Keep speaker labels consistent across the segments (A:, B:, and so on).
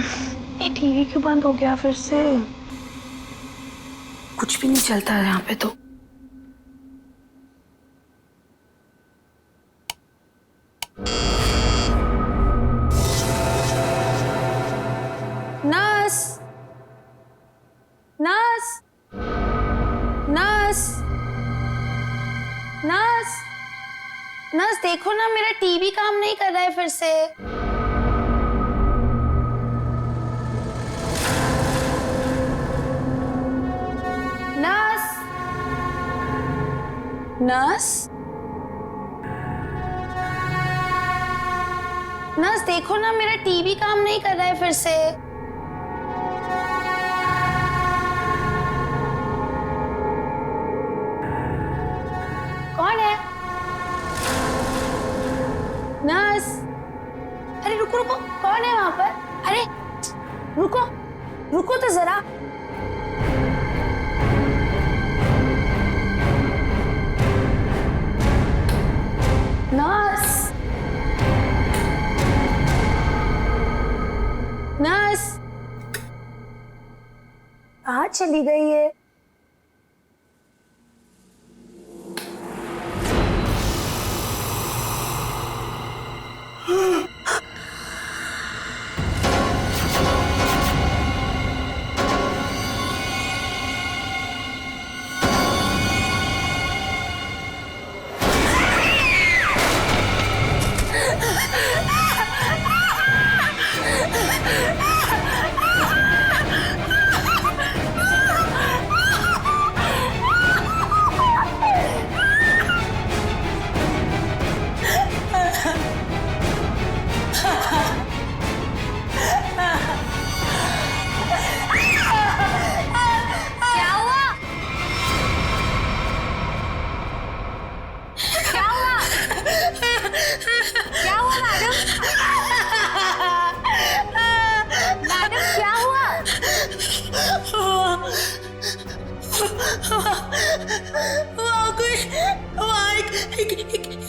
A: ये टीवी क्यों बंद हो गया फिर से? कुछ भी नहीं चलता है यहाँ पे तो। Nurse, nurse, nurse, nurse, nurse देखो ना, मेरा टीवी काम नहीं कर रहा है फिर से। नर्स, नर्स, नर्स देखो ना, मेरा टीवी काम नहीं कर रहा है फिर से। कौन है? नर्स, अरे रुको रुको, कौन है वहां पर? अरे रुको, रुको तो जरा। नर्स, नर्स कहाँ चली गई है?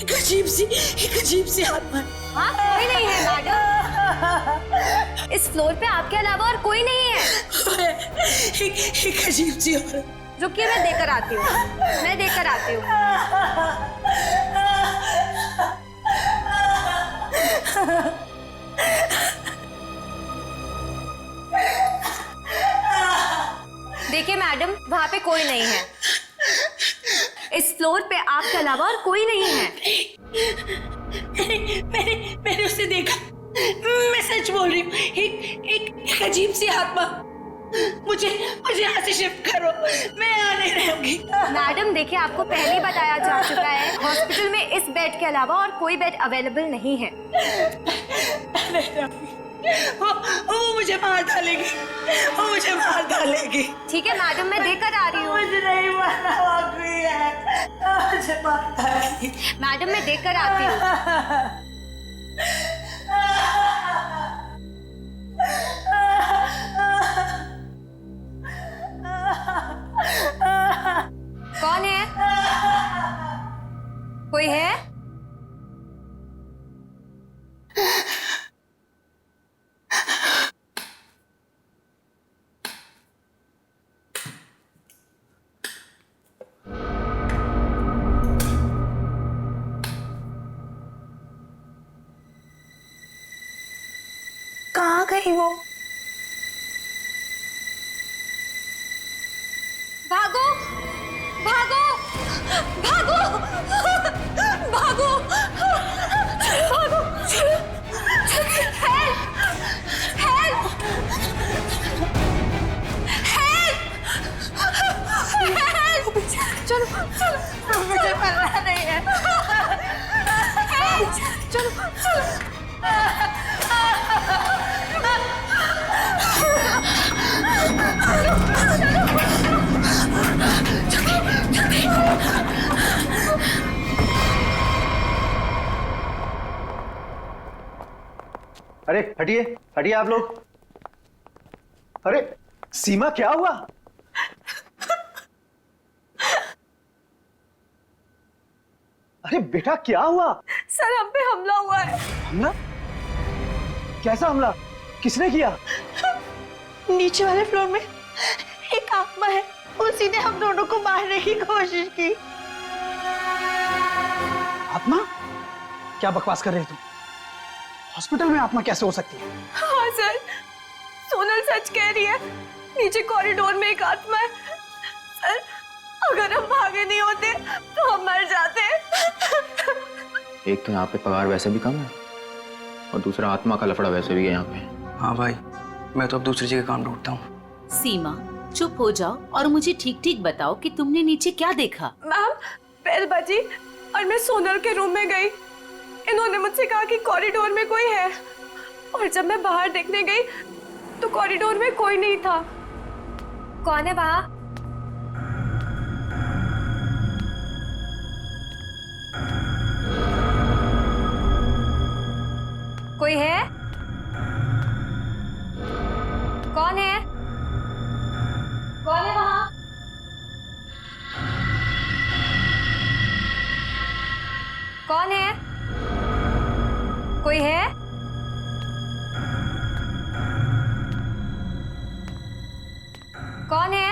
B: एक अजीब सी आत्मा।
C: हाँ, कोई नहीं है मैडम। इस फ्लोर पे आपके अलावा और कोई नहीं है।
B: एक अजीब सी औरत।
C: रुकिए, मैं देकर आती हूँ, मैं देकर आती हूँ। देखिए मैडम, वहाँ पे कोई नहीं है। इस फ्लोर पे आपके अलावा और कोई नहीं है।
B: मैंने उसे देखा। मैं सच बोल रही हूँ। एक अजीब सी आत्मा। मुझे यहाँ से शिफ्ट करो, मैं यहाँ नहीं रहूंगी।
C: मैडम देखिए, आपको पहले ही बताया जा चुका है, हॉस्पिटल में इस बेड के अलावा और कोई बेड अवेलेबल नहीं है।
B: वो मुझे मार डालेगी, वो मुझे मार डालेगी।
C: ठीक है मैडम, मैं देकर आ रही हूँ।
B: मुझे नहीं मारना, मुझे मार डालेगी।
C: मैडम मैं देकर आती हूँ। कौन है? कोई है?
A: कहाँ गई वो?
C: भागो, भागो, भागो, भागो, भागो, हेल्प, हेल्प, हेल्प, चलो, चलो,
B: मुझे मरना नहीं है।
C: चलो, चलो।
D: अरे हटिए, हटिए आप लोग। अरे सीमा, क्या हुआ? अरे बेटा, क्या हुआ?
C: सर, हम पे हमला हुआ है।
D: हमला? कैसा हमला? किसने किया?
B: नीचे वाले फ्लोर में एक आत्मा है, उसी ने हम दोनों को मारने की कोशिश की।
D: आत्मा? क्या बकवास कर रहे हो तुम? हॉस्पिटल में आत्मा कैसे हो सकती है?
C: हाँ सर, सोनल सच कह रही है, नीचे कॉरिडोर में एक आत्मा है। सर, अगर हम भागे नहीं होते तो हम मर जाते।
E: एक तो यहाँ पे पगार वैसे भी कम है और दूसरा आत्मा का लफड़ा वैसे भी है यहाँ पे।
F: हाँ भाई, मैं तो अब दूसरी जगह काम ढूंढता हूँ।
G: सीमा, चुप हो जाओ और मुझे ठीक ठीक बताओ कि तुमने नीचे क्या देखा?
C: मैम, बेल बजी और मैं सोनल के रूम में गई। इन्होंने मुझसे कहा कि कॉरिडोर में कोई है, और जब मैं बाहर देखने गई तो कॉरिडोर में कोई नहीं था। कौन है वहाँ? कोई है? कौन है? कौन है वहाँ? कौन है? कोई है? कौन है?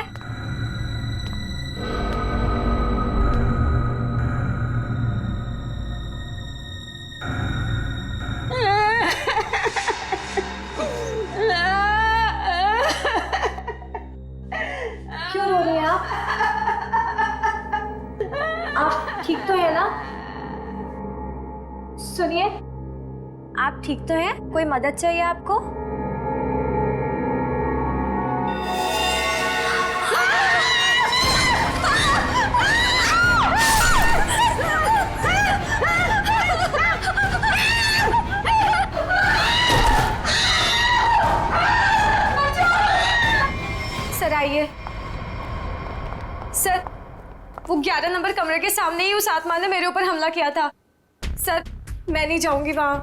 C: क्यों रो रही हैं आप? आप ठीक तो है ना? सुनिए, आप ठीक तो हैं? कोई मदद चाहिए आपको? सर आइए। सर, वो 11 नंबर कमरे के सामने ही उस आत्मा ने मेरे ऊपर हमला किया था। सर, मैं नहीं जाऊंगी वहां।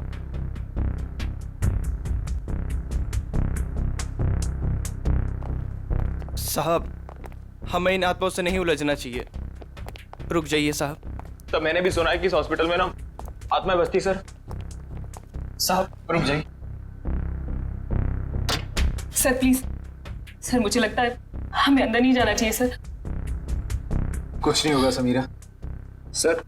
F: साहब, हमें इन आत्माओं से नहीं उलझना चाहिए। रुक जाइए साहब।
E: तो मैंने भी सुना है कि इस हॉस्पिटल में ना आत्माएं बसती सर।
F: साहब रुक जाइए।
H: सर प्लीज, सर मुझे लगता है हमें अंदर नहीं जाना चाहिए सर।
D: कुछ नहीं होगा समीरा। सर,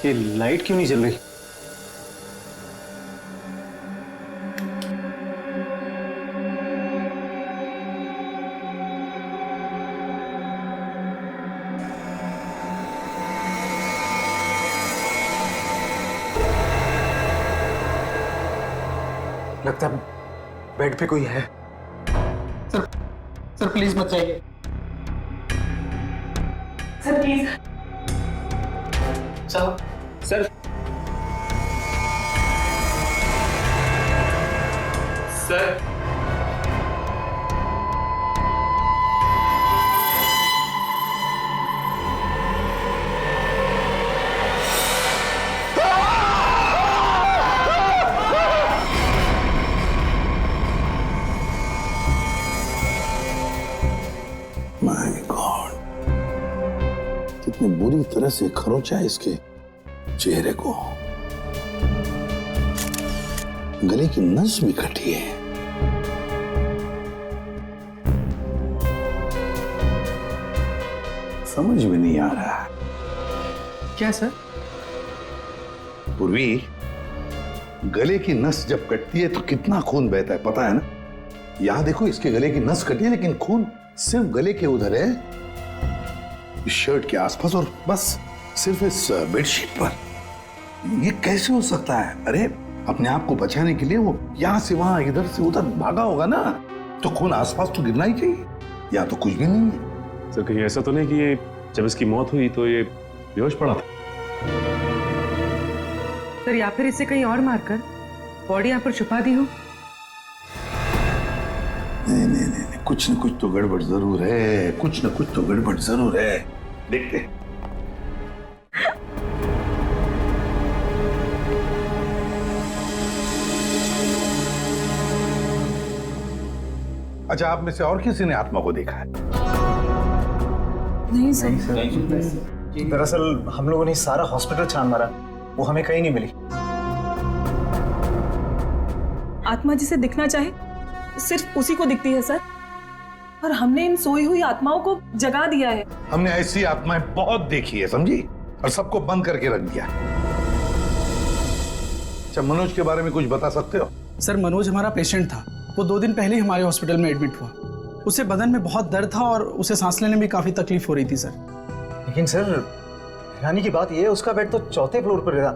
D: ये लाइट क्यों नहीं जल रही? लगता है बेड पे कोई है। सर प्लीज मत जाइए।
H: Sir please.
F: साहब,
E: सर सर
I: माय गॉड, कितने बुरी तरह से खरोंचा है इसके चेहरे को। गले की नस भी कटी है। समझ में नहीं आ रहा।
F: क्या सर?
I: पूर्वी, गले की नस जब कटती है तो कितना खून बहता है पता है ना? यहां देखो, इसके गले की नस कटी है लेकिन खून सिर्फ गले के उधर है, इस शर्ट के आसपास, और बस सिर्फ इस बेडशीट पर। ये कैसे हो सकता है? अरे अपने आप को बचाने के लिए वो यहां से वहां इधर से उधर भागा होगा ना, तो खून आसपास तो गिरना ही चाहिए, या तो कुछ भी नहीं है।
J: सर कहीं ऐसा तो नहीं कि ये जब इसकी मौत हुई तो ये बेहोश पड़ा था?
H: सर, या फिर इसे कहीं और मारकर बॉडी यहाँ पर छुपा दी हो।
I: नहीं नहीं नहीं, कुछ न कुछ तो गड़बड़ जरूर है, कुछ न कुछ तो गड़बड़ जरूर है। देखते हैं। अच्छा, आप में से और किसी ने आत्मा को देखा है?
H: नहीं सर।
D: दरअसल हम लोगों ने सारा हॉस्पिटल छान मारा, वो हमें कहीं नहीं मिली।
H: आत्मा जिसे दिखना चाहे सिर्फ उसी को दिखती है सर, और हमने इन सोई हुई आत्माओं को जगा दिया है।
I: हमने ऐसी आत्माएं बहुत देखी है, समझी, और सबको बंद करके रख दिया। अच्छा, मनोज के बारे में कुछ बता सकते हो?
K: सर, मनोज हमारा पेशेंट था। वो 2 दिन पहले ही हमारे हॉस्पिटल में एडमिट हुआ। उसे बदन में बहुत दर्द था और उसे सांस लेने में काफी तकलीफ हो रही थी सर।
D: लेकिन सर, हैरानी की बात यह है उसका बेड तो 4थे फ्लोर पर था,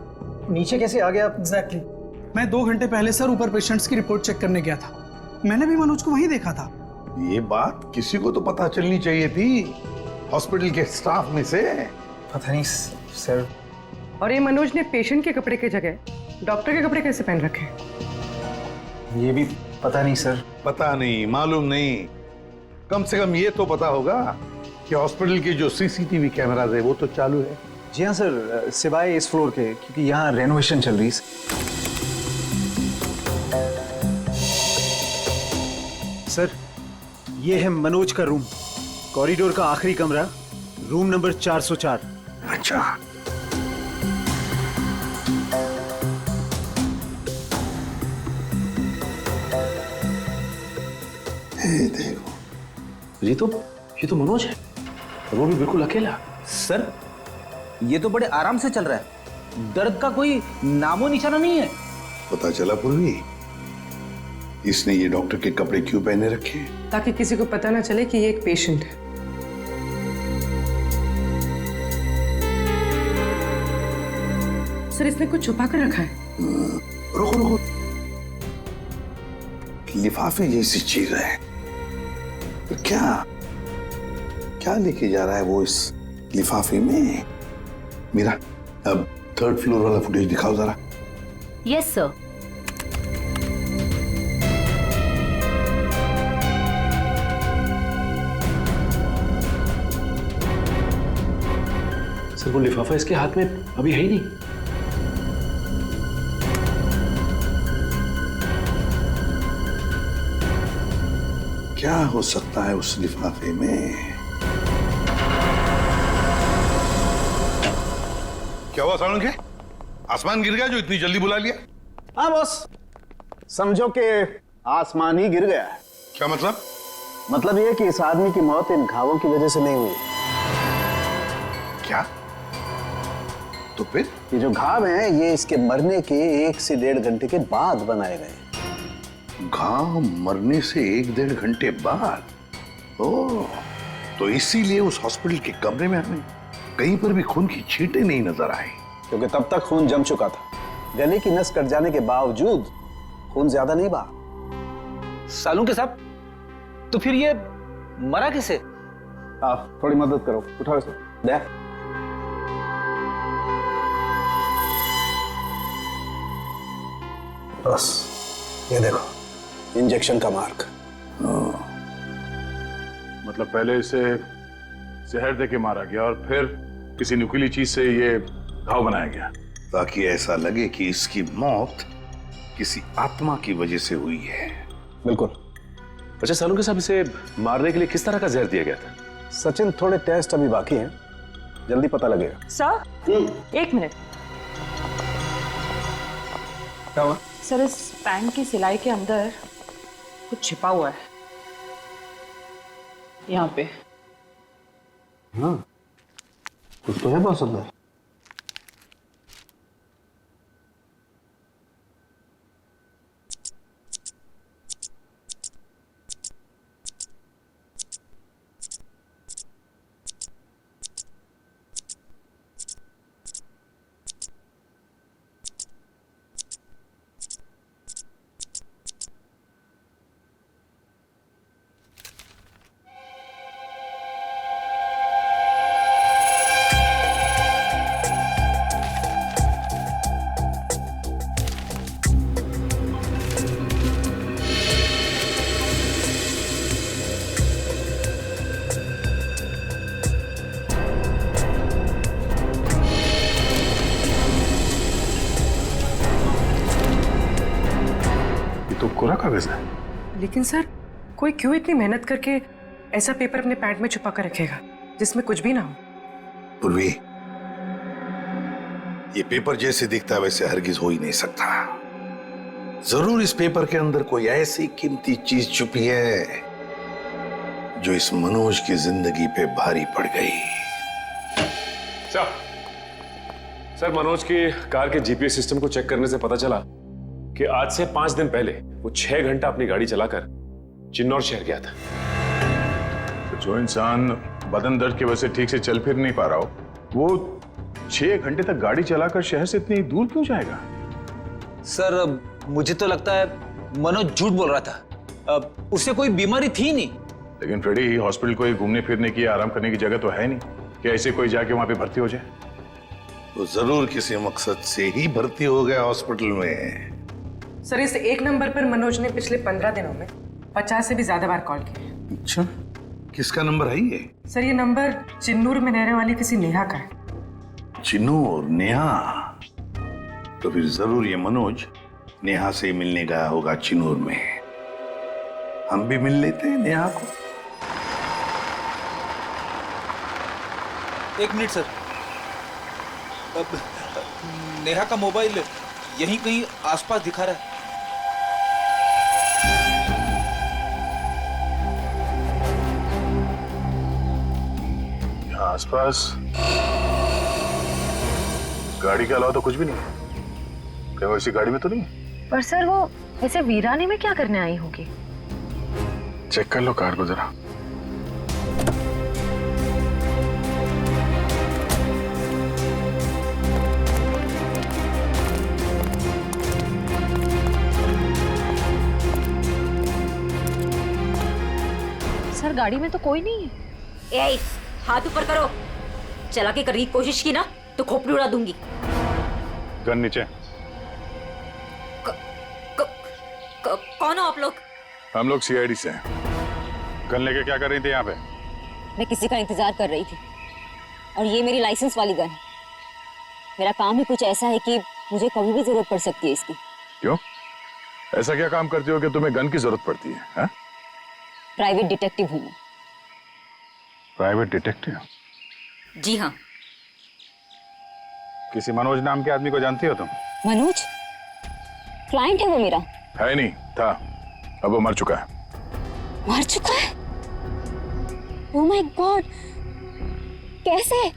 D: नीचे कैसे आ गया?
K: एग्जैक्टली। मैं 2 घंटे पहले सर ऊपर पेशेंट्स की रिपोर्ट चेक करने गया था। मैंने भी मनोज को वहीं देखा था।
I: ये बात किसी को तो पता चलनी चाहिए थी, हॉस्पिटल के स्टाफ में से।
D: पता नहीं सर।
L: और ये मनोज ने पेशेंट के कपड़े की जगह डॉक्टर के कपड़े कैसे पहन रखे?
D: ये भी पता नहीं सर।
I: पता नहीं, मालूम नहीं, कम से कम ये तो पता होगा कि हॉस्पिटल के जो सीसीटीवी कैमराज है वो तो चालू है।
D: जी हाँ सर, सिवाय इस फ्लोर के, क्योंकि यहाँ रेनोवेशन चल रही है। सर, ये है मनोज का रूम, कॉरिडोर का आखिरी कमरा, रूम नंबर 404।
I: अच्छा, देखो,
E: ये तो मनोज है, और वो भी बिल्कुल अकेला।
M: सर, ये तो बड़े आराम से चल रहा है, दर्द का कोई नामो निशाना नहीं है।
I: पता चला पूर्वी, इसने ये डॉक्टर के कपड़े क्यों पहने रखे?
L: ताकि किसी को पता ना चले कि ये एक पेशेंट है। सर, इसने कुछ छुपा कर रखा है।
I: रुको रुको, लिफाफे जैसी चीज है, तो क्या लेके जा रहा है वो इस लिफाफे में? मीरा, अब 3rd फ्लोर वाला फुटेज दिखाओ जरा।
G: Yes sir.
E: सर, वो लिफाफा इसके हाथ में अभी है ही नहीं।
I: क्या हो सकता है उस लिफाफे में? क्या हुआ सालुंखे? आसमान गिर गया जो इतनी जल्दी बुला लिया?
N: हाँ बॉस, समझो कि आसमान ही गिर गया है।
I: क्या मतलब?
N: मतलब ये कि इस आदमी की मौत इन घावों की वजह से नहीं हुई।
I: क्या? तो फिर?
N: ये जो घाव हैं, ये इसके मरने के 1 से 1.5 घंटे के बाद बनाए गए।
I: घाव मरने से 1-1.5 घंटे बाद? ओह, तो इसीलिए उस हॉस्पिटल के कमरे में हमें कहीं पर भी खून की छींटें नहीं नजर आई।
N: क्योंकि तब तक खून जम चुका था। गले की नस कट जाने के बावजूद खून ज्यादा नहीं बहा।
M: सालुंखे साहब, तो फिर ये मरा कैसे?
N: आप थोड़ी मदद करो, उठाओ इसे। दे। बस, ये देखो, इंजेक्शन का मार्क।
J: मतलब पहले इसे जहर देके मारा गया और फिर किसी नुकीली चीज से ये घाव बनाया गया,
I: ताकि ऐसा लगे कि इसकी मौत किसी आत्मा की वजह से हुई है।
N: बिल्कुल।
J: अच्छा सालुंखे साहब, इसे मारने के लिए किस तरह का जहर दिया गया था?
N: सचिन, थोड़े टेस्ट अभी बाकी हैं, जल्दी पता लगेगा।
H: Sir, 1 minute.
N: क्या हुआ?
H: सर, इस पैंट की सिलाई के अंदर कुछ छिपा हुआ है, यहाँ पे।
N: हाँ, कुछ तो है बॉस अंदर।
J: तो कोरा कागज है।
L: लेकिन सर, कोई क्यों इतनी मेहनत करके ऐसा पेपर अपने पैंट में छुपा कर रखेगा जिसमें कुछ भी ना हो?
I: पूर्वी, ये पेपर जैसे दिखता है वैसे हरगिज हो ही नहीं सकता। जरूर इस पेपर के अंदर कोई ऐसी कीमती चीज छुपी है जो इस मनोज की जिंदगी पे भारी पड़ गई।
J: सर, मनोज की कार के जीपीएस सिस्टम को चेक करने से पता चला कि आज से 5 दिन पहले वो 6 घंटा अपनी गाड़ी चलाकर चिन्नौर शहर गया था। तो जो इंसान बदन दर्द की वजह से ठीक से चल फिर नहीं पा रहा हो, वो 6 घंटे तक गाड़ी चलाकर शहर से इतनी दूर क्यों जाएगा?
M: सर, मुझे तो लगता है मनोज झूठ बोल रहा था। उसे कोई बीमारी थी नहीं।
J: लेकिन फ्रेडी, हॉस्पिटल कोई घूमने फिरने की, आराम करने की जगह तो है नहीं कि ऐसे कोई जाके वहां पे भर्ती हो जाए।
I: वो जरूर किसी मकसद से ही भर्ती हो गया हॉस्पिटल में।
L: सर, इस एक नंबर पर मनोज ने पिछले 15 दिनों में 50 से भी ज्यादा बार कॉल किया।
I: अच्छा, किसका नंबर है ये?
L: सर, ये नंबर चिन्नूर में रहने वाली किसी नेहा का है।
I: चिन्नूर? नेहा? तो फिर जरूर ये मनोज नेहा से मिलने गया होगा चिन्नूर में। हम भी मिल लेते हैं नेहा को।
M: एक मिनट सर। अब नेहा का मोबाइल यहीं कहीं आसपास दिखा रहा है।
J: यहाँ आसपास गाड़ी के अलावा तो कुछ भी नहीं है। क्या वो इसी गाड़ी में तो नहीं है?
C: पर सर, वो इसे वीरानी में क्या करने आई होगी?
J: चेक कर लो कार को जरा।
C: सर, गाड़ी में तो कोई नहीं है।
G: ए, हाथ ऊपर करो। चला के करने की कोशिश की ना तो खोपड़ी उड़ा दूंगी।
J: गन नीचे।
G: कौन हो आप लोग?
J: हम लोग सीआईडी से हैं। गन लेके क्या कर रही थी यहाँ पे?
G: मैं किसी का इंतजार कर रही थी और ये मेरी लाइसेंस वाली गन है। मेरा काम ही कुछ ऐसा है कि मुझे कभी भी जरूरत पड़ सकती है इसकी।
J: क्यों? ऐसा क्या काम करती हो कि तुम्हें गन की जरूरत पड़ती है? हा?
G: प्राइवेट डिटेक्टिव हूँ मैं।
J: Private detective?
G: जी हाँ।
J: किसी मनोज नाम के आदमी को जानती हो तुम?
G: मनोज? क्लाइंट है वो मेरा।
J: है नहीं, था। अब वो मर चुका है।
G: मर चुका है? ओह माय गॉड, कैसे?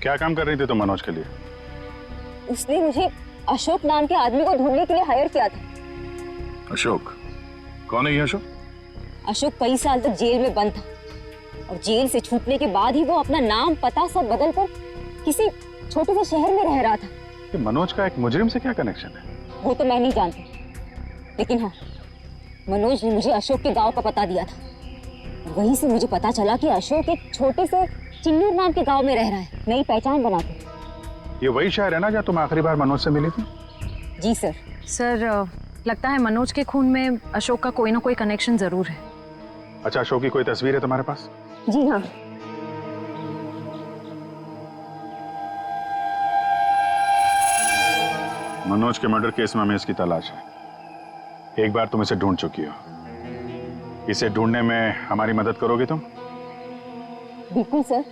J: क्या काम कर रही थी तुम मनोज के लिए?
G: उसने मुझे अशोक नाम के आदमी को ढूंढने के लिए हायर किया था।
J: अशोक? कौन है ये अशोक?
G: अशोक कई साल तक जेल में बंद था और जेल से छूटने के बाद ही वो अपना नाम पता सब बदल कर किसी छोटे से शहर में रह रहा था।
J: ये मनोज का एक मुजरिम से क्या कनेक्शन है?
G: वो तो मैं नहीं जानती, लेकिन हाँ, मनोज ने मुझे अशोक के गांव का पता दिया था। वहीं से मुझे पता चला कि अशोक एक छोटे से चिन्नूर नाम के गांव में रह रहा है, नई पहचान बना के।
J: ये वही शहर है ना जहाँ तुम आखिरी बार मनोज से मिली थी?
G: जी सर।
C: सर, लगता है मनोज के खून में अशोक का कोई ना कोई कनेक्शन जरूर है।
J: अच्छा, अशोक की कोई तस्वीर है तुम्हारे पास?
G: जी हाँ।
J: मनोज के मर्डर केस में हमें इसकी तलाश है। एक बार तुम इसे ढूंढ चुकी हो। इसे ढूंढने में हमारी मदद करोगे तुम?
G: बिल्कुल सर,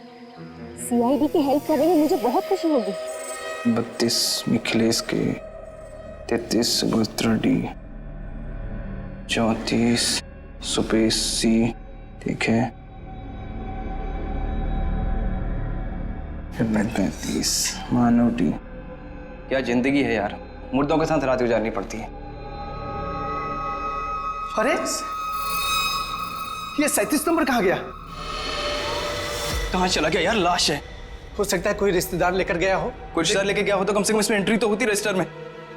G: सीआईडी की हेल्प करेंगे, मुझे बहुत खुशी होगी।
K: 32 मिथिलेश के, 33 सुभद्रा डी, 34 सुपेश सी, ठीक है, 35 मानव डी। क्या जिंदगी है यार, मुर्दों के साथ रात गुजारनी पड़ती है।
N: अरे ये 37 नंबर कहाँ गया?
K: कहाँ चला गया यार? लाश है।
N: हो सकता है कोई रिश्तेदार लेकर गया हो।
K: कोई रिश्तेदार लेके गया हो तो कम से कम इसमें एंट्री तो होती रजिस्टर में।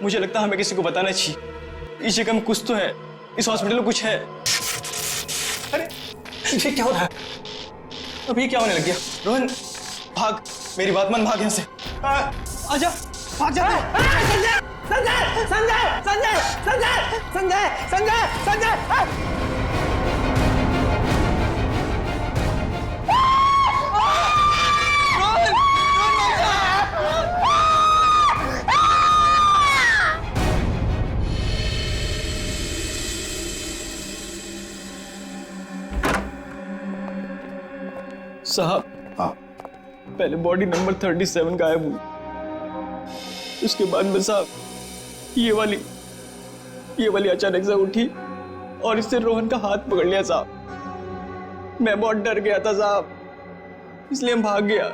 K: मुझे लगता है हमें किसी को बताना चाहिए। इस जगह में कुछ तो है, इस हॉस्पिटल में कुछ है। अरे ये क्या हो रहा है? अब ये क्या होने लग गया? रोहन भाग, मेरी बात मान, भाग यहाँ से। आजा, भाग जा।
N: संजय संजय संजय संजय संजय संजय संजय संजय।
K: साहब, पहले बॉडी नंबर 37 गायब हुई, उसके बाद में साहब ये वाली ये वाली अचानक से उठी और इससे रोहन का हाथ पकड़ लिया साहब। मैं बहुत डर गया था साहब, इसलिए हम भाग गया।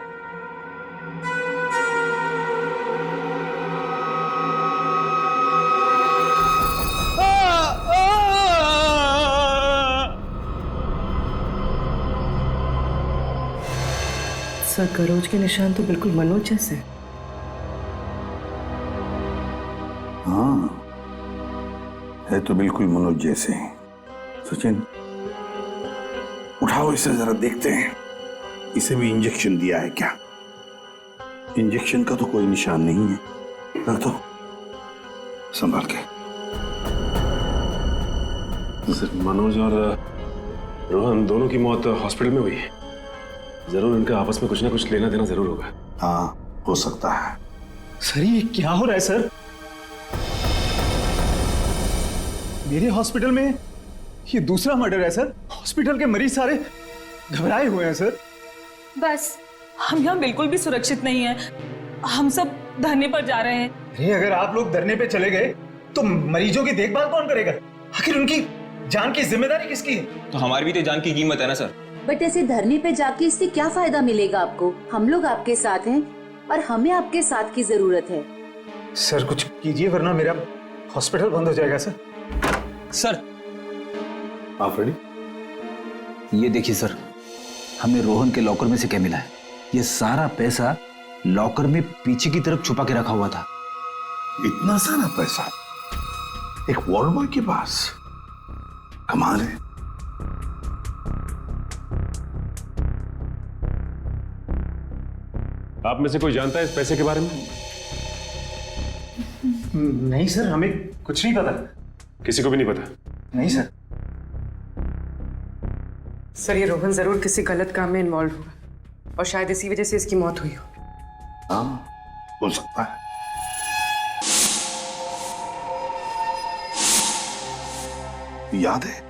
L: सर करोज के निशान तो बिल्कुल मनोज जैसे।
I: हाँ, है तो बिल्कुल मनोज जैसे। सचिन, उठाओ इसे जरा देखते हैं, इसे भी इंजेक्शन दिया है क्या? इंजेक्शन का तो कोई निशान नहीं है। रख दो, संभाल के।
J: सर, मनोज और रोहन दोनों की मौत हॉस्पिटल में हुई है। जरूर इनका आपस में कुछ ना कुछ लेना देना जरूर होगा।
I: हाँ, हो सकता है।
N: सर ये क्या हो रहा है सर? मेरे हॉस्पिटल में ये दूसरा मर्डर है सर। हॉस्पिटल के मरीज सारे घबराए हुए हैं सर।
H: बस हम यहाँ बिल्कुल भी सुरक्षित नहीं है। हम सब धरने पर जा रहे हैं।
N: अरे अगर आप लोग धरने पे चले गए तो मरीजों की देखभाल कौन करेगा? आखिर उनकी जान की जिम्मेदारी किसकी है?
K: तो हमारी भी तो जान की कीमत है ना सर।
O: बट ऐसे धरने पे जाके इससे क्या फायदा मिलेगा आपको? हम लोग आपके साथ हैं और हमें आपके साथ की जरूरत है।
N: सर कुछ कीजिए वरना मेरा हॉस्पिटल बंद हो जाएगा सर।
K: सर,
I: आप रेडी?
M: ये देखिए सर, हमें रोहन के लॉकर में से क्या मिला है। ये सारा पैसा लॉकर में पीछे की तरफ छुपा के रखा हुआ था।
I: इतना सारा पैसा एक वॉर्ड बॉय के पास? कमाल है।
J: आप में से कोई जानता है इस पैसे के बारे में?
N: नहीं सर, हमें कुछ नहीं पता।
J: किसी को भी नहीं पता?
N: नहीं सर।
L: सर ये रोहन जरूर किसी गलत काम में इन्वॉल्व हुआ और शायद इसी वजह से इसकी मौत हुई हो।
I: हाँ, हो सकता है। याद है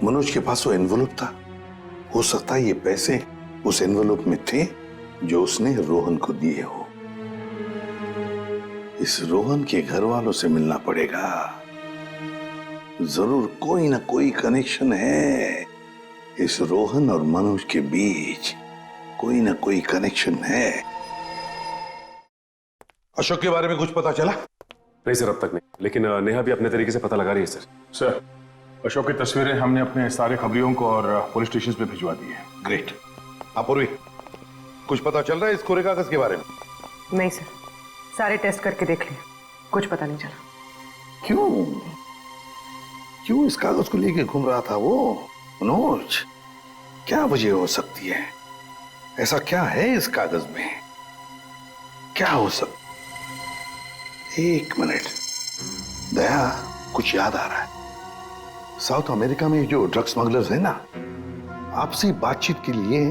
I: मनोज के पास वो एनवेलप था। हो सकता है ये पैसे उस एनवेलप में थे जो उसने रोहन को दिए हो। इस रोहन के घर वालों से मिलना पड़ेगा। जरूर कोई ना कोई कनेक्शन है इस रोहन और मनोज के बीच। कोई ना कोई कनेक्शन है। अशोक के बारे में कुछ पता चला?
J: नहीं सर, अब तक नहीं, लेकिन नेहा भी अपने तरीके से पता लगा रही है सर।
P: सर, अशोक की तस्वीरें हमने अपने सारे खबरियों को और पुलिस स्टेशन पे भिजवा दी है।
I: ग्रेट। अपूर्वी, कुछ पता चल रहा है इस कोरे कागज के बारे में?
L: नहीं सर, सारे टेस्ट करके देख लिए, कुछ पता नहीं चला।
I: क्यों इस कागज को लेके घूम रहा था वो मनोज? क्या वजह हो सकती है? ऐसा क्या है इस कागज में? क्या हो सकता? एक मिनट, दया, कुछ याद आ रहा है। साउथ अमेरिका में जो ड्रग स्मगलर्स हैं ना, आपसी बातचीत के लिए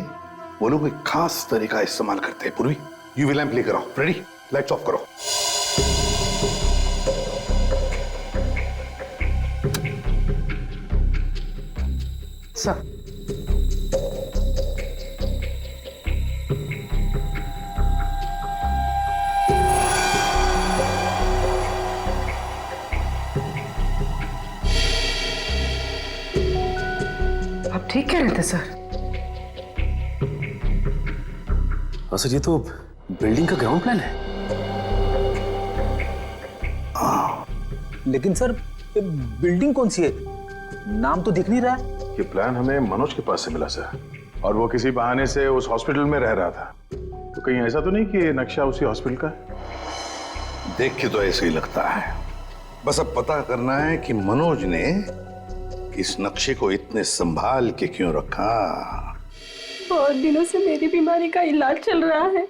I: वो लोग एक खास तरीका इस्तेमाल करते हैं। पूर्वी, यूवी लैंप लेकर आओ। रेडी? लाइट्स ऑफ करो।
L: सर, आप ठीक कह रहे थे सर।
J: हाँ सर, ये तो बिल्डिंग का ग्राउंड प्लान है।
N: लेकिन सर बिल्डिंग कौन सी है? नाम तो दिख नहीं रहा है।
P: ये प्लान हमें मनोज के पास से मिला सर, और वो किसी बहाने से उस हॉस्पिटल में रह रहा था। तो कहीं ऐसा तो नहीं कि ये नक्शा उसी हॉस्पिटल का है?
I: देख के तो ऐसे ही लगता है। बस अब पता करना है कि मनोज ने इस नक्शे को इतने संभाल के क्यों रखा।
C: बहुत दिनों से मेरी बीमारी का इलाज चल रहा है।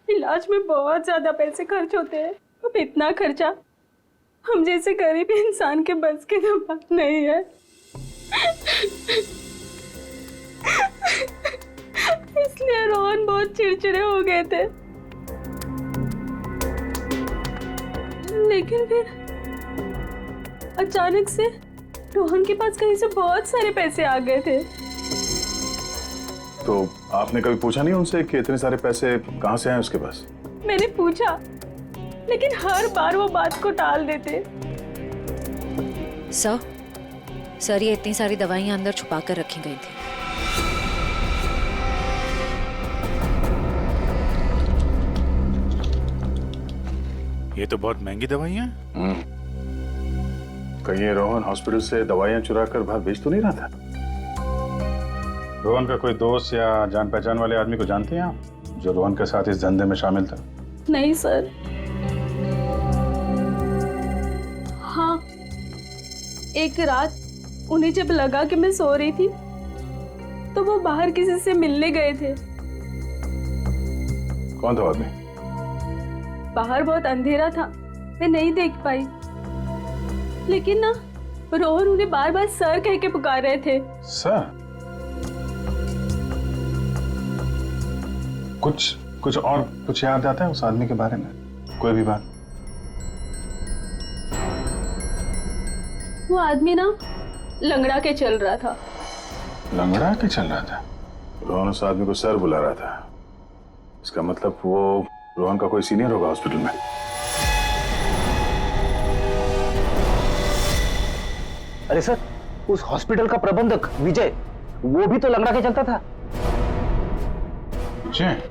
C: इलाज में बहुत ज्यादा पैसे खर्च होते हैं। अब इतना खर्चा हम जैसे गरीब इंसान के बस की तो बात नहीं है। इसलिए रोहन बहुत चिड़चिड़े हो गए थे। लेकिन फिर अचानक से रोहन के पास कहीं से बहुत सारे पैसे आ गए थे।
P: तो आपने कभी पूछा नहीं उनसे कि इतने सारे पैसे कहां से आए उसके पास?
C: मैंने पूछा, लेकिन हर बार वो बात को टाल देते।
G: सर ये इतनी सारी दवाइयां अंदर छुपा कर रखी गई थी।
P: ये तो बहुत महंगी दवाइयां हैं। कहीं ये रोहन हॉस्पिटल से दवाइयां चुरा कर बाहर बेच तो नहीं रहा था? रोहन का कोई दोस्त या जान पहचान वाले आदमी को जानते हैं आप, जो रोहन के साथ इस धंधे में शामिल था?
C: नहीं सर। हाँ, एक रात उन्हें जब लगा कि मैं सो रही थी तो वो बाहर किसी से मिलने गए थे।
P: कौन था आदमी?
C: बाहर बहुत अंधेरा था, मैं नहीं देख पाई, लेकिन ना रोहन उन्हें बार बार सर कह के पुकार रहे थे।
P: सर? कुछ और कुछ याद आता है उस आदमी के बारे में? कोई भी बात?
C: वो आदमी ना लंगड़ा के चल रहा था।
P: लंगड़ा के चल रहा था? रोहन उस आदमी को सर बुला रहा था। इसका मतलब वो रोहन का कोई सीनियर होगा हॉस्पिटल में।
M: अरे सर, उस हॉस्पिटल का प्रबंधक विजय, वो भी तो लंगड़ा के चलता था।
P: विजय?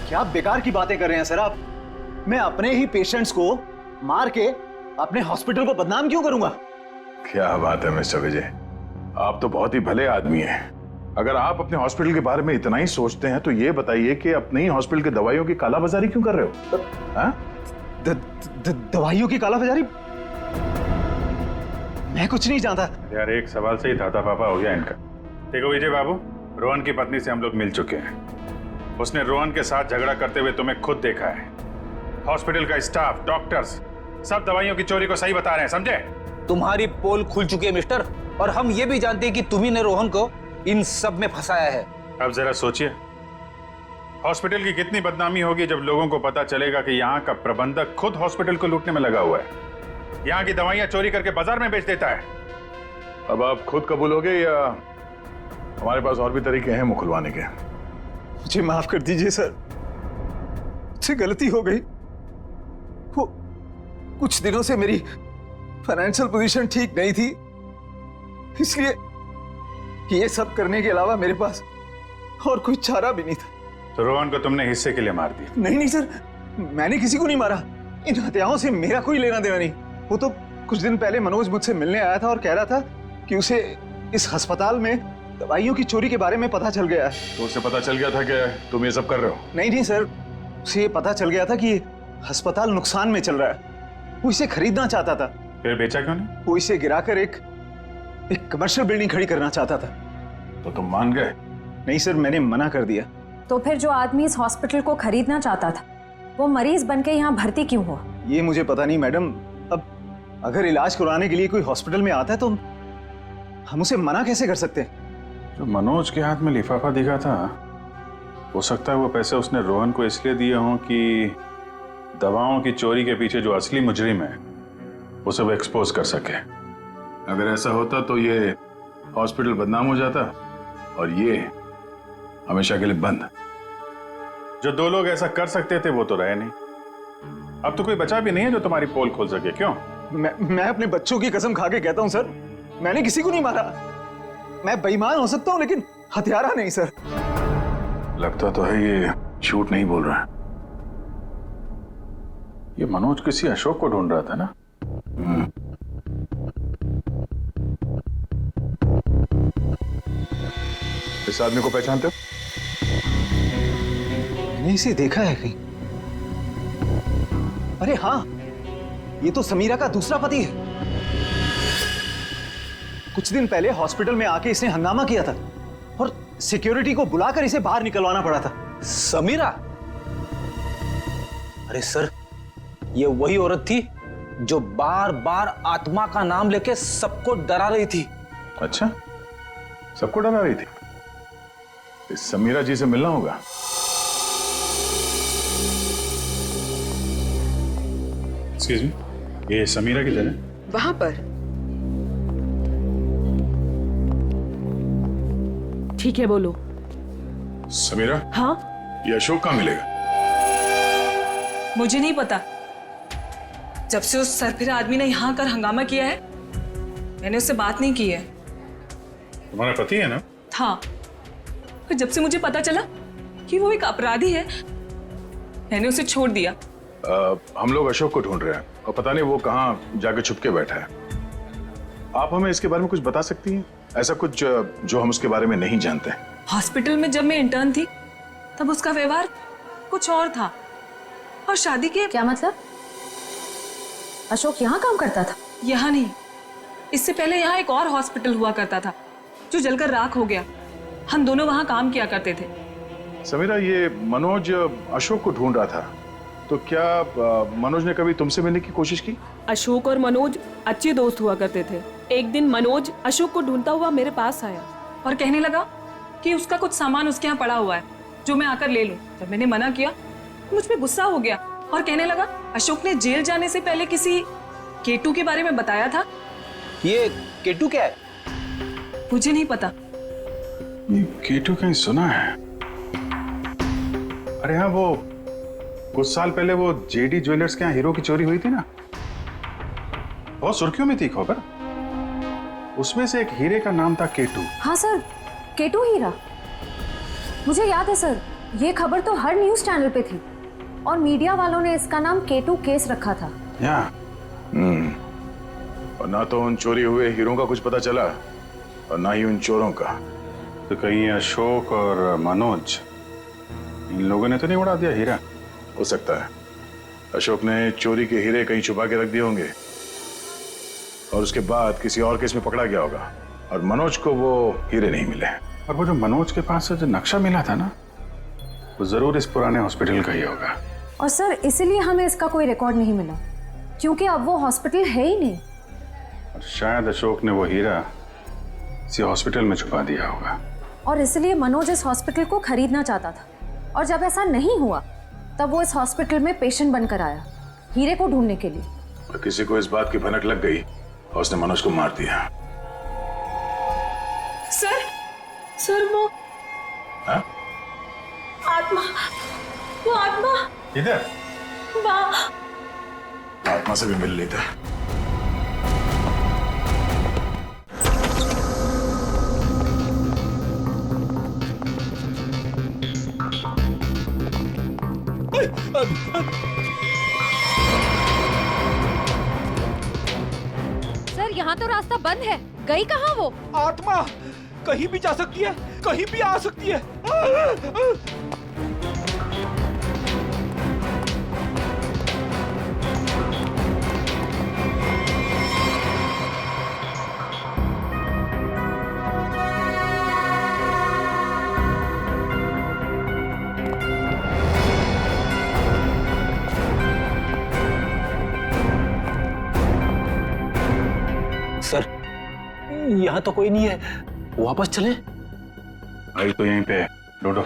D: क्या बेकार की बातें कर रहे हैं सर आप? मैं अपने ही पेशेंट्स को मार के अपने हॉस्पिटल को बदनाम क्यों करूंगा?
P: क्या बात है मिस्टर विजय, आप तो बहुत ही भले आदमी हैं। अगर आप अपने हॉस्पिटल के बारे में इतना ही सोचते हैं तो ये बताइए कि अपने ही हॉस्पिटल के दवाइयों की कालाबाजारी क्यों कर रहे हो?
D: दवाइयों की कालाबाजारी? मैं कुछ नहीं जानता
P: यार। एक सवाल से ही दादा पापा हो गया इनका। देखो विजय बाबू, रोहन की पत्नी से हम लोग मिल चुके हैं। उसने रोहन के साथ झगड़ा करते हुए तुम्हें खुद देखा है। हॉस्पिटल का स्टाफ, डॉक्टर्स सब दवाइयों की चोरी को सही बता रहे हैं, समझे?
M: तुम्हारी पोल खुल चुकी है मिस्टर, और हम ये भी जानते हैं कि तुम्ही ने रोहन को इन सब में फंसाया है।
P: अब जरा सोचिए, हॉस्पिटल की कितनी बदनामी होगी जब लोगों को पता चलेगा कि यहाँ का प्रबंधक खुद हॉस्पिटल को लूटने में लगा हुआ है, यहाँ की दवाइयां चोरी करके बाजार में बेच देता है। अब आप खुद कबूलोगे या हमारे पास और भी तरीके हैं मुंह खुलवाने के?
D: मुझे माफ कर दीजिए सर, मुझसे गलती हो गई। वो कुछ दिनों से मेरी फाइनेंशियल पोजीशन ठीक नहीं थी, इसलिए ये सब करने के अलावा मेरे पास और कोई चारा भी नहीं था।
P: तो रोहन को तुमने हिस्से के लिए मार दिया?
D: नहीं सर, मैंने किसी को नहीं मारा। इन हत्याओं से मेरा कोई लेना देना नहीं। वो तो कुछ दिन पहले मनोज मुझसे मिलने आया था और कह रहा था कि उसे इस अस्पताल में दवाइयों की चोरी के बारे में पता चल गया है।
P: तो उसे पता चल गया था कि तुम ये सब कर रहे हो?
D: नहीं सर, उसे ये पता चल गया था कि अस्पताल नुकसान में चल रहा है। वो इसे खरीदना चाहता था।
P: फिर बेचा क्यों नहीं?
D: वो इसे गिराकर एक कमर्शियल बिल्डिंग खड़ी करना चाहता था।
P: तो तुम मान गए?
D: नहीं सर, मैंने मना कर दिया।
G: तो फिर जो आदमी इस हॉस्पिटल को खरीदना चाहता था वो मरीज बनके यहाँ भर्ती क्यों हुआ?
D: ये मुझे पता नहीं मैडम। अब अगर इलाज करवाने के लिए कोई हॉस्पिटल में आता है तो हम उसे मना कैसे कर सकते हैं?
P: जो मनोज के हाथ में लिफाफा दिखा था, हो सकता है वो पैसे उसने रोहन को इसलिए दिए हों कि दवाओं की चोरी के पीछे जो असली मुजरिम है उसे वो एक्सपोज कर सके। अगर ऐसा होता तो ये हॉस्पिटल बदनाम हो जाता और ये हमेशा के लिए बंद। जो दो लोग ऐसा कर सकते थे वो तो रहे नहीं। अब तो कोई बचा भी नहीं है जो तुम्हारी पोल खोल सके। क्यों?
D: मैं अपने बच्चों की कसम खा के कहता हूं सर, मैंने किसी को नहीं मारा। मैं बेईमान हो सकता हूं लेकिन हत्यारा नहीं सर।
P: लगता तो है ये झूठ नहीं बोल रहा है। ये मनोज किसी अशोक को ढूंढ रहा था ना? इस आदमी को पहचानते हो?
D: मैंने इसे देखा है कहीं। अरे हाँ, ये तो समीरा का दूसरा पति है। कुछ दिन पहले हॉस्पिटल में आके इसने हंगामा किया था और सिक्योरिटी को बुलाकर इसे बाहर निकलवाना पड़ा था।
M: समीरा? अरे सर, ये वही औरत थी जो बार बार आत्मा का नाम लेके सबको डरा रही थी।
P: अच्छा, सबको डरा रही थी? इस समीरा जी से मिलना होगा। एक्सक्यूज मी, ये समीरा किधर है?
L: वहां पर।
H: ठीक है, बोलो।
P: समीरा?
H: हाँ?
P: ये अशोक कहाँ मिलेगा?
H: मुझे नहीं पता। जब से उस सरफिरा आदमी ने यहाँ आकर हंगामा किया है मैंने उससे बात नहीं की है।
P: तुम्हारा पति है ना?
H: था, पर जब से मुझे पता चला कि वो एक अपराधी है, मैंने उसे छोड़ दिया।
P: हम लोग अशोक को ढूंढ रहे हैं और पता नहीं वो कहाँ जाके छुप के बैठा है। आप हमें इसके बारे में कुछ बता सकती हैं? ऐसा कुछ जो हम उसके बारे में नहीं जानते हैं।
H: हॉस्पिटल में जब मैं इंटर्न थी तब उसका व्यवहार कुछ और था, और शादी के।
A: क्या मतलब? अशोक यहाँ काम करता था?
H: यहाँ नहीं, इससे पहले यहाँ एक और हॉस्पिटल हुआ करता था जो जलकर राख हो गया। हम दोनों वहाँ काम किया करते थे।
P: समीरा, ये मनोज अशोक को ढूंढ रहा था, तो क्या मनोज ने कभी तुमसे मिलने की कोशिश की?
C: अशोक और मनोज अच्छे दोस्त हुआ करते थे। एक दिन मनोज अशोक को ढूंढता हुआ मेरे पास आया
H: और कहने लगा कि उसका कुछ सामान उसके यहाँ पड़ा हुआ है जो मैं आकर ले लूं। जब मैंने मना किया मुझ पे गुस्सा हो गया और कहने लगा अशोक ने जेल जाने से पहले किसी केटू के बारे में बताया था।
K: ये केटू क्या है?
H: मुझे नहीं पता।
P: ये केटू कहीं सुना है। अरे हाँ, वो कुछ साल पहले वो जेडी ज्वेलर्स के यहाँ हीरो की चोरी हुई थी ना, बहुत सुर्खियों में थी खबर। उसमें से एक हीरे का नाम था केटू।
A: हाँ सर, केटू हीरा। मुझे याद है सर, ये खबर तो हर न्यूज चैनल पे थी और मीडिया वालों ने इसका नाम केटू केस रखा था।
P: और ना तो उन चोरी हुए हीरों का कुछ पता चला और ना ही उन चोरों का। तो कहीं अशोक और मनोज, इन लोगों ने तो नहीं उड़ा दिया हीरा? हो सकता है अशोक ने चोरी के हीरे कहीं छुपा के रख दिए होंगे और उसके बाद किसी और केस में पकड़ा गया होगा और मनोज को वो हीरे नहीं मिले। और वो जो मनोज के पास से जो नक्शा मिला था ना, वो जरूर इस पुराने हॉस्पिटल का ही होगा।
A: और सर इसीलिए हमें इसका कोई रिकॉर्ड नहीं मिला, क्योंकि अब वो हॉस्पिटल है ही नहीं।
P: और शायद अशोक ने वो हीरा किसी हॉस्पिटल में छुपा दिया होगा
A: और इसलिए मनोज इस हॉस्पिटल को खरीदना चाहता था, और जब ऐसा नहीं हुआ तब वो इस हॉस्पिटल में पेशेंट बनकर आया हीरे को ढूंढने के लिए।
P: और किसी को इस बात की भनक लग गई और उसने मनोज को मार दिया।
H: सर वो
P: हा?
H: आत्मा, वो आत्मा
P: इधर
H: वहाँ।
P: आत्मा से भी मिल लेता।
G: सर यहाँ तो रास्ता बंद है, गई कहाँ वो?
N: आत्मा कहीं भी जा सकती है, कहीं भी आ सकती है।
K: सर यहाँ तो कोई नहीं है, वापस चले?
P: आई तो यहीं पे ढूंढो।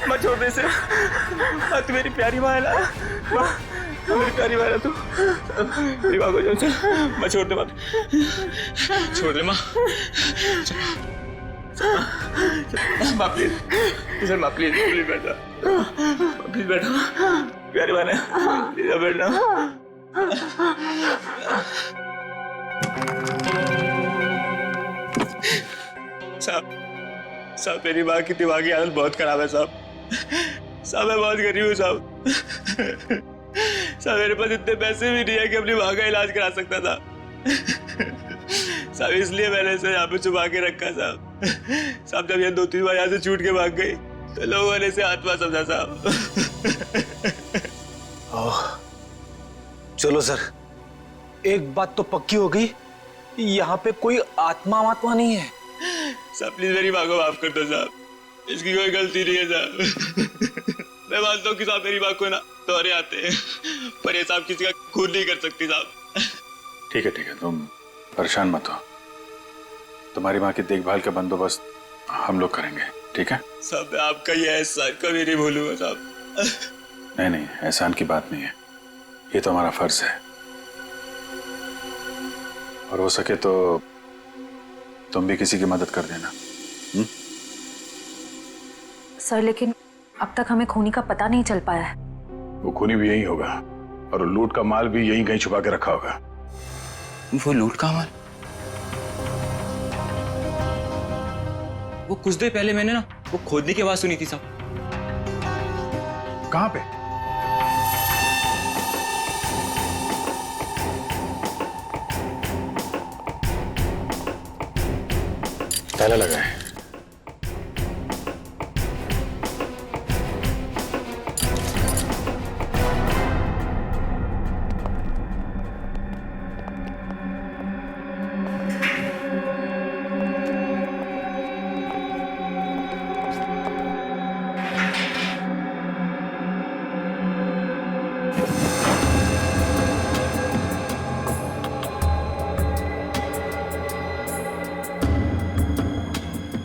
K: माँ छोड़ दे इसे। माँ तू मेरी प्यारी माँ है ना, माँ मेरी प्यारी माँ है तू। मेरी माँ को चल, माँ छोड़ दे, माँ छोड़ दे माँ। माँ प्लीज, माँ प्लीज प्लीज बैठा, प्लीज बैठो, प्यारी माँ है, प्लीज बैठना। साहब मेरी माँ की दिमागी हालत बहुत खराब है साहब। मैं बहुत गरीब हूँ साहब। मेरे पास इतने पैसे भी नहीं है कि अपनी माँ का इलाज करा सकता था।
F: साहब इसलिए मैंने इसे यहाँ पे छुपा के रखा साहब। साहब जब ये 2-3 बार यहाँ से छूट के भाग गई तो लोगों ने इसे आत्मा समझा साहब।
M: चलो सर, एक बात तो पक्की हो गई, यहाँ पे कोई आत्मा नहीं है।
F: साहब प्लीज मेरी माँ को माफ कर दो साहब, इसकी कोई गलती नहीं है साहब। मैं मानता हूँ कि साहब मेरी माँ को ना दौरे आते हैं, पर ये साहब किसी का खून नहीं कर सकती साहब।
P: ठीक है, तुम परेशान मत हो। तुम्हारी माँ की देखभाल का बंदोबस्त हम लोग करेंगे, ठीक है?
F: साहब मैं आपका ये एहसान कभी नहीं भूलूंगा साहब।
P: नहीं, एहसान की बात नहीं है, ये तो हमारा फर्ज है। और हो सके तो तुम भी किसी की मदद कर देना।
A: सर लेकिन अब तक हमें खूनी का पता नहीं चल पाया है।
P: वो खूनी भी यही होगा और लूट का माल भी यहीं कहीं छुपा के रखा होगा।
E: वो लूट का माल? वो कुछ देर पहले मैंने ना वो खोदने की आवाज सुनी थी साहब।
P: कहां पे? ताला लगा है।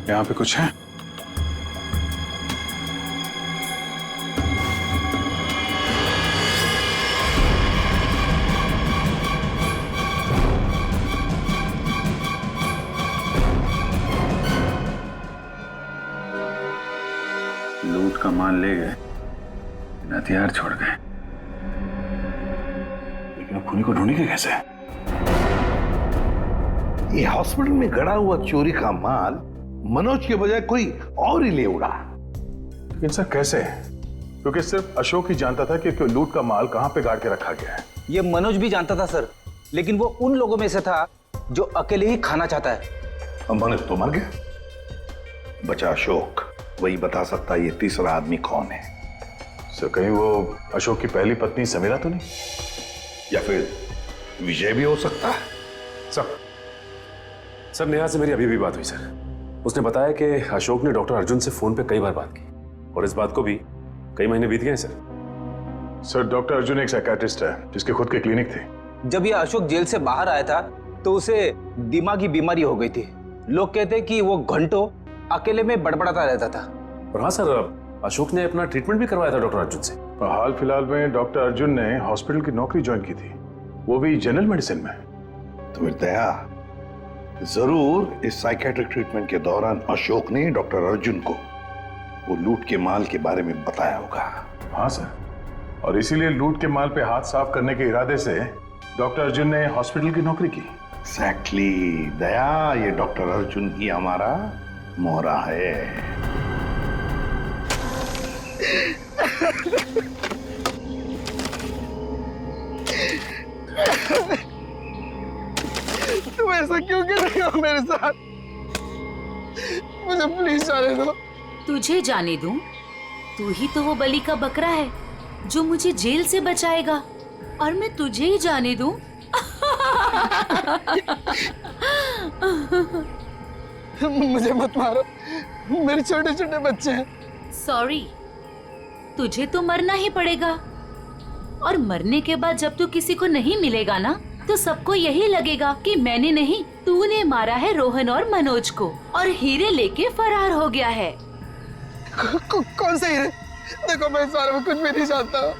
P: यहाँ पे कुछ है? लूट का माल ले गए, हथियार छोड़ गए, लेकिन अब खूनी को ढूंढेंगे कैसे?
I: ये हॉस्पिटल में गड़ा हुआ चोरी का माल मनोज के बजाय कोई और ही ले उड़ा।
P: लेकिन सर कैसे? क्योंकि सिर्फ अशोक ही जानता था कि लूट का माल कहां पे गाड़ के रखा गया है।
M: ये मनोज भी जानता था सर, लेकिन वो उन लोगों में से था जो अकेले ही खाना चाहता है।
I: मनोज तो मर गया, बचा अशोक, वही बता सकता है ये तीसरा आदमी कौन है।
P: सर कहीं वो अशोक की पहली पत्नी समीरा तो नहीं?
I: या फिर विजय भी हो सकता है।
J: सर नेहा से मेरी अभी भी बात हुई सर। उसने बताया कि अशोक ने डॉक्टर अर्जुन से फोन पे कई बार बात की और इस बात को भी कई महीने बीत गए
P: सर। डॉक्टर अर्जुन एक साइकियाट्रिस्ट है जिसके खुद के क्लिनिक थे।
M: जब ये अशोक जेल से बाहर आया था तो उसे दिमागी बीमारी हो गई थी। लोग कहते हैं कि वो घंटों अकेले में बड़बड़ाता रहता था।
J: और हाँ सर, अशोक ने अपना ट्रीटमेंट भी करवाया था डॉक्टर अर्जुन से।
P: हाल फिलहाल में डॉक्टर अर्जुन ने हॉस्पिटल की नौकरी ज्वाइन की थी, वो भी जनरल मेडिसिन में।
I: तो फिर दया जरूर इस साइकेट्रिक ट्रीटमेंट के दौरान अशोक ने डॉक्टर अर्जुन को वो लूट के माल के बारे में बताया होगा।
P: हाँ सर, और इसीलिए लूट के माल पे हाथ साफ करने के इरादे से डॉक्टर अर्जुन ने हॉस्पिटल की नौकरी की।
I: एक्जेक्टली दया, ये डॉक्टर अर्जुन ही हमारा मोहरा है।
K: तुम ऐसा क्यों कर रहे हो मेरे साथ? मुझे प्लीज जाने दो।
O: तुझे जाने दूं? तू ही तो वो बलि का बकरा है जो मुझे जेल से बचाएगा, और मैं तुझे ही जाने दूं?
K: मुझे मत मारो, मेरे छोटे छोटे बच्चे हैं।
O: सॉरी, तुझे तो मरना ही पड़ेगा, और मरने के बाद जब तू किसी को नहीं मिलेगा ना, तो सबको यही लगेगा कि मैंने नहीं, तूने मारा है रोहन और मनोज को, और हीरे लेके फरार हो गया है।
K: कौन से हीरे? देखो मैं इस बारे में कुछ भी नहीं जानता।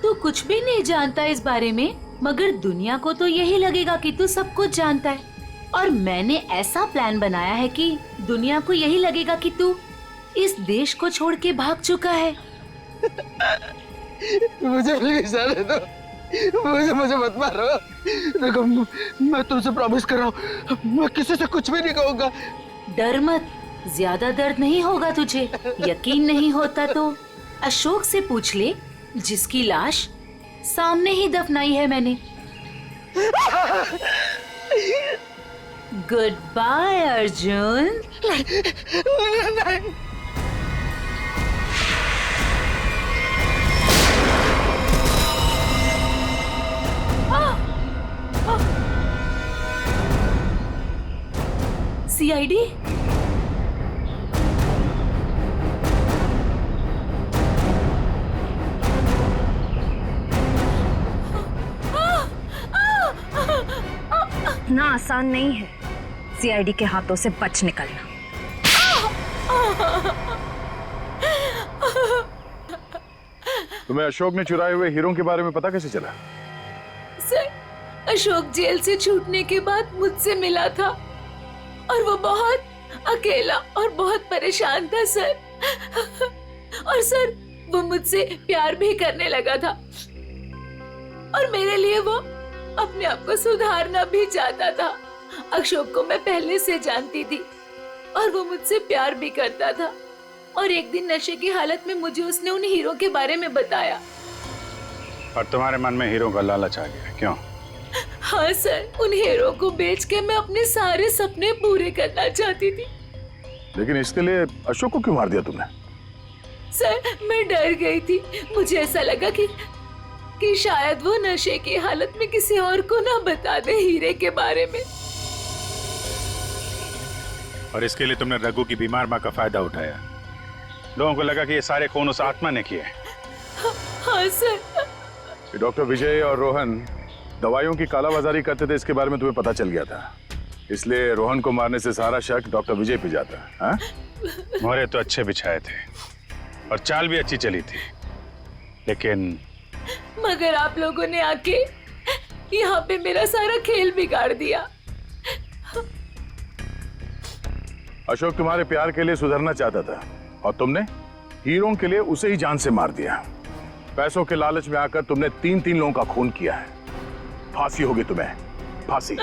O: तू कुछ भी नहीं जानता इस बारे में, मगर दुनिया को तो यही लगेगा कि तू सब कुछ जानता है, और मैंने ऐसा प्लान बनाया है कि दुनिया को यही लगेगा कि तू इस देश को छोड़ के भाग चुका है।
K: मुझे प्लीज जाने दो, मुझे मत मारो। देखो मैं तुमसे प्रॉमिस कर रहा हूँ, मैं किसी से कुछ भी नहीं कहूँगा।
O: डर मत, ज्यादा दर्द नहीं होगा तुझे। यकीन नहीं होता तो अशोक से पूछ ले, जिसकी लाश सामने ही दफनाई है मैंने। Goodbye Arjun. सीआईडी?
A: इतना आसान नहीं है सीआईडी के हाथों से बच निकलना।
P: तुम्हें अशोक ने चुराए हुए हीरों के बारे में पता कैसे चला?
O: सर, अशोक जेल से छूटने के बाद मुझसे मिला था और वो बहुत अकेला और बहुत परेशान था सर। और सर, वो मुझसे प्यार भी करने लगा था और मेरे लिए वो अपने आप को सुधारना भी चाहता था। अशोक को मैं पहले से जानती थी और वो मुझसे प्यार भी करता था। और एक दिन नशे की हालत में मुझे उसने उन हीरो के बारे में बताया।
P: और तुम्हारे मन में हीरो का लालच आ गया, क्यों?
O: हाँ सर, उन हीरो को बेच के मैं अपने सारे सपने पूरे करना चाहती थी।
P: लेकिन इसके लिए अशोक को क्यों मार दिया तुमने?
O: सर, मैं डर गई थी। मुझे ऐसा लगा कि शायद वो नशे की हालत में किसी और को ना बता दे हीरे के बारे में।
P: और इसके लिए तुमने रघु की बीमार माँ का फायदा उठाया। लोगों को लगा कि ये सारे खून उस आत्मा ने किए।
O: हाँ सर।
P: डॉक्टर विजय और रोहन दवाइयों की कालाबाजारी करते थे, इसके बारे में तुम्हें पता चल गया था। इसलिए रोहन को मारने से सारा शक डॉक्टर विजय पे जाता। हाँ? मोहरे तो अच्छे बिछाए थे और चाल भी अच्छी चली थी, लेकिन
O: मगर आप लोगों ने आके यहाँ पे मेरा सारा खेल बिगाड़ दिया।
P: अशोक तुम्हारे प्यार के लिए सुधरना चाहता था और तुमने हीरों के लिए उसे ही जान से मार दिया। पैसों के लालच में आकर तुमने 3-3 लोगों का खून किया है। फांसी होगी तुम्हें, फांसी।